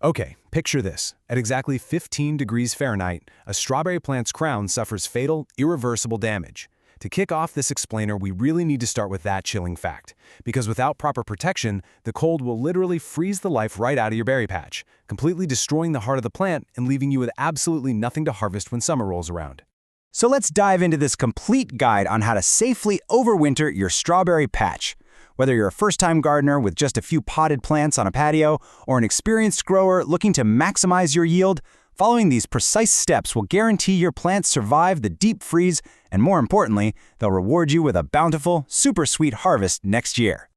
Okay, picture this. At exactly 15 degrees Fahrenheit, a strawberry plant's crown suffers fatal, irreversible damage. To kick off this explainer, we really need to start with that chilling fact. Because without proper protection, the cold will literally freeze the life right out of your berry patch, completely destroying the heart of the plant and leaving you with absolutely nothing to harvest when summer rolls around. So let's dive into this complete guide on how to safely overwinter your strawberry patch. Whether you're a first-time gardener with just a few potted plants on a patio or an experienced grower looking to maximize your yield, following these precise steps will guarantee your plants survive the deep freeze, and more importantly, they'll reward you with a bountiful, super sweet harvest next year.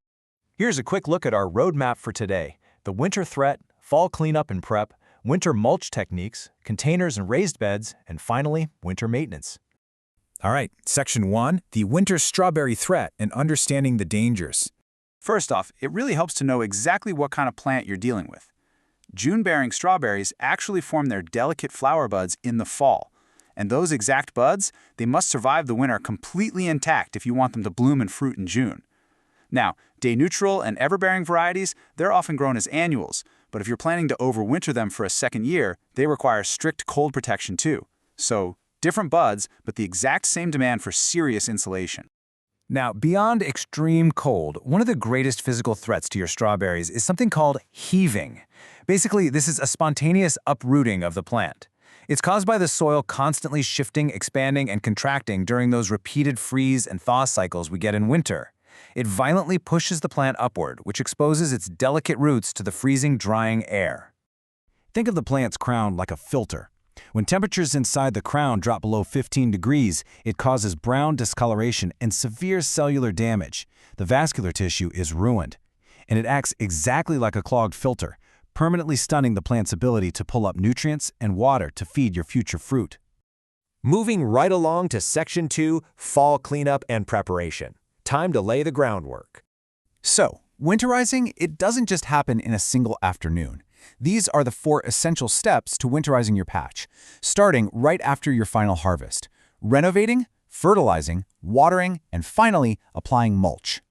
Here's a quick look at our roadmap for today: the winter threat, fall cleanup and prep, winter mulch techniques, containers and raised beds, and finally, winter maintenance. All right, Section 1, the winter strawberry threat and understanding the dangers. First off, it really helps to know exactly what kind of plant you're dealing with. June-bearing strawberries actually form their delicate flower buds in the fall. And those exact buds, they must survive the winter completely intact if you want them to bloom and fruit in June. Now, day-neutral and ever-bearing varieties, they're often grown as annuals, but if you're planning to overwinter them for a second year, they require strict cold protection too. So, different buds, but the exact same demand for serious insulation. Now, beyond extreme cold, one of the greatest physical threats to your strawberries is something called heaving. Basically, this is a spontaneous uprooting of the plant. It's caused by the soil constantly shifting, expanding, and contracting during those repeated freeze and thaw cycles we get in winter. It violently pushes the plant upward, which exposes its delicate roots to the freezing, drying air. Think of the plant's crown like a filter. When temperatures inside the crown drop below 15 degrees, it causes brown discoloration and severe cellular damage. The vascular tissue is ruined. And it acts exactly like a clogged filter, permanently stunning the plant's ability to pull up nutrients and water to feed your future fruit. Moving right along to Section 2, fall cleanup and preparation. Time to lay the groundwork. So, winterizing, it doesn't just happen in a single afternoon. These are the 4 essential steps to winterizing your patch, starting right after your final harvest: renovating, fertilizing, watering, and finally, applying mulch.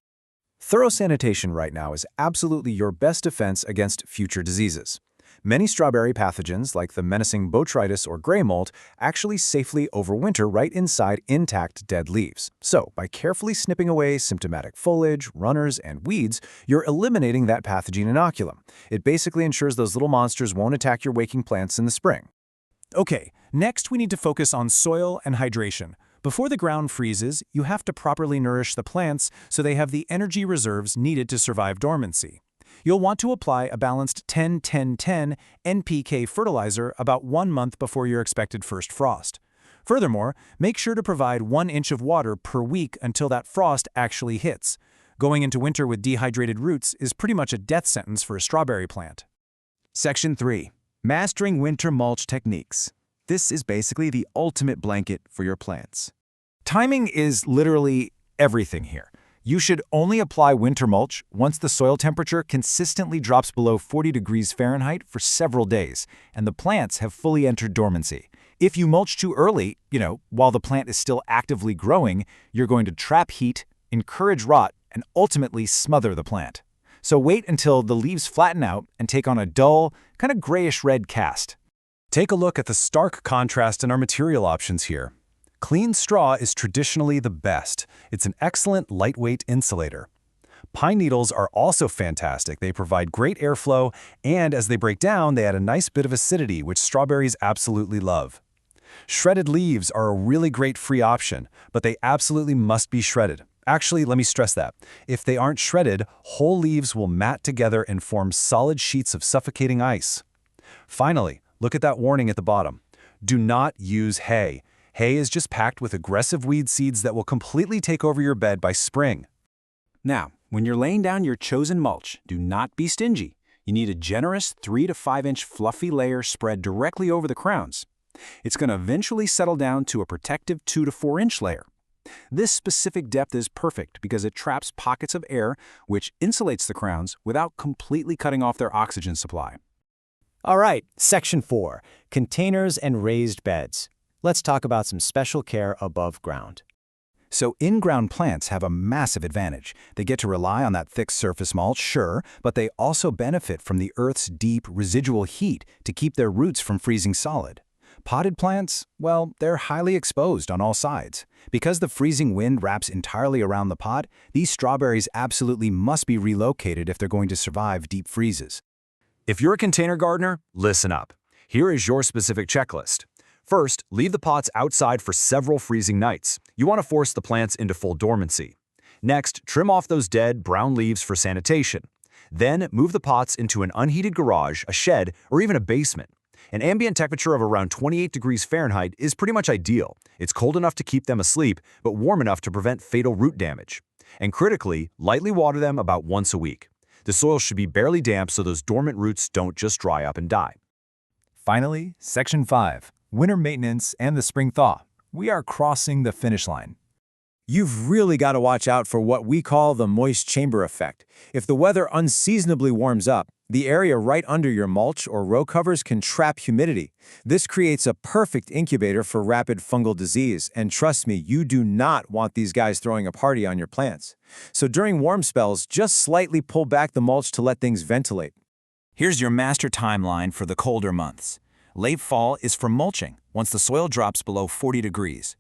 Thorough sanitation right now is absolutely your best defense against future diseases. Many strawberry pathogens, like the menacing botrytis or gray mold, actually safely overwinter right inside intact dead leaves. So, by carefully snipping away symptomatic foliage, runners, and weeds, you're eliminating that pathogen inoculum. It basically ensures those little monsters won't attack your waking plants in the spring. Okay, next we need to focus on soil and hydration. Before the ground freezes, you have to properly nourish the plants so they have the energy reserves needed to survive dormancy. You'll want to apply a balanced 10-10-10 NPK fertilizer about 1 month before your expected first frost. Furthermore, make sure to provide 1 inch of water per week until that frost actually hits. Going into winter with dehydrated roots is pretty much a death sentence for a strawberry plant. Section 3. Mastering winter mulch techniques. This is basically the ultimate blanket for your plants. Timing is literally everything here. You should only apply winter mulch once the soil temperature consistently drops below 40 degrees Fahrenheit for several days, and the plants have fully entered dormancy. If you mulch too early, while the plant is still actively growing, you're going to trap heat, encourage rot, and ultimately smother the plant. So wait until the leaves flatten out and take on a dull, kind of grayish-red cast. Take a look at the stark contrast in our material options here. Clean straw is traditionally the best. It's an excellent lightweight insulator. Pine needles are also fantastic. They provide great airflow, and as they break down, they add a nice bit of acidity, which strawberries absolutely love. Shredded leaves are a really great free option, but they absolutely must be shredded. Actually, let me stress that. If they aren't shredded, whole leaves will mat together and form solid sheets of suffocating ice. Finally, look at that warning at the bottom. Do not use hay. Hay is just packed with aggressive weed seeds that will completely take over your bed by spring. Now, when you're laying down your chosen mulch, do not be stingy. You need a generous 3 to 5 inch fluffy layer spread directly over the crowns. It's going to eventually settle down to a protective 2 to 4 inch layer. This specific depth is perfect because it traps pockets of air, which insulates the crowns without completely cutting off their oxygen supply. All right, Section 4, Containers and Raised Beds. Let's talk about some special care above ground. So in-ground plants have a massive advantage. They get to rely on that thick surface mulch, sure, but they also benefit from the Earth's deep residual heat to keep their roots from freezing solid. Potted plants, well, they're highly exposed on all sides. Because the freezing wind wraps entirely around the pot, these strawberries absolutely must be relocated if they're going to survive deep freezes. If you're a container gardener, listen up. Here is your specific checklist. First, leave the pots outside for several freezing nights. You want to force the plants into full dormancy. Next, trim off those dead, brown leaves for sanitation. Then, move the pots into an unheated garage, a shed, or even a basement. An ambient temperature of around 28 degrees Fahrenheit is pretty much ideal. It's cold enough to keep them asleep, but warm enough to prevent fatal root damage. And critically, lightly water them about once a week. The soil should be barely damp so those dormant roots don't just dry up and die. Finally, Section 5. Winter maintenance and the spring thaw. We are crossing the finish line. You've really got to watch out for what we call the moist chamber effect. If the weather unseasonably warms up, the area right under your mulch or row covers can trap humidity. This creates a perfect incubator for rapid fungal disease, and trust me, you do not want these guys throwing a party on your plants. So during warm spells, just slightly pull back the mulch to let things ventilate. Here's your master timeline for the colder months. Late fall is for mulching, once the soil drops below 40 degrees.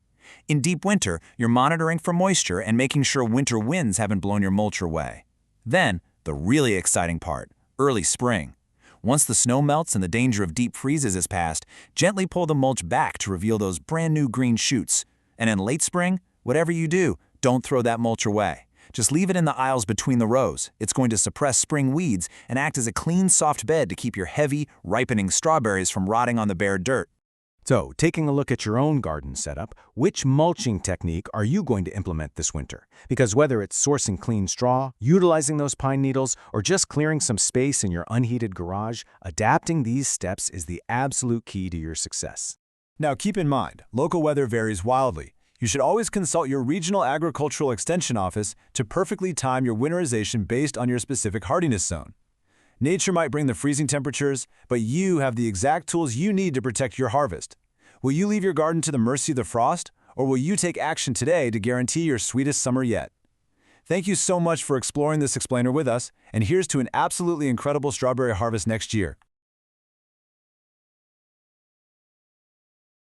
In deep winter, you're monitoring for moisture and making sure winter winds haven't blown your mulch away. Then, the really exciting part, early spring. Once the snow melts and the danger of deep freezes is past, gently pull the mulch back to reveal those brand new green shoots. And in late spring, whatever you do, don't throw that mulch away. Just leave it in the aisles between the rows. It's going to suppress spring weeds and act as a clean, soft bed to keep your heavy, ripening strawberries from rotting on the bare dirt. So, taking a look at your own garden setup, which mulching technique are you going to implement this winter? Because whether it's sourcing clean straw, utilizing those pine needles, or just clearing some space in your unheated garage, adapting these steps is the absolute key to your success. Now keep in mind, local weather varies wildly. You should always consult your regional agricultural extension office to perfectly time your winterization based on your specific hardiness zone. Nature might bring the freezing temperatures, but you have the exact tools you need to protect your harvest. Will you leave your garden to the mercy of the frost, or will you take action today to guarantee your sweetest summer yet? Thank you so much for exploring this explainer with us, and here's to an absolutely incredible strawberry harvest next year.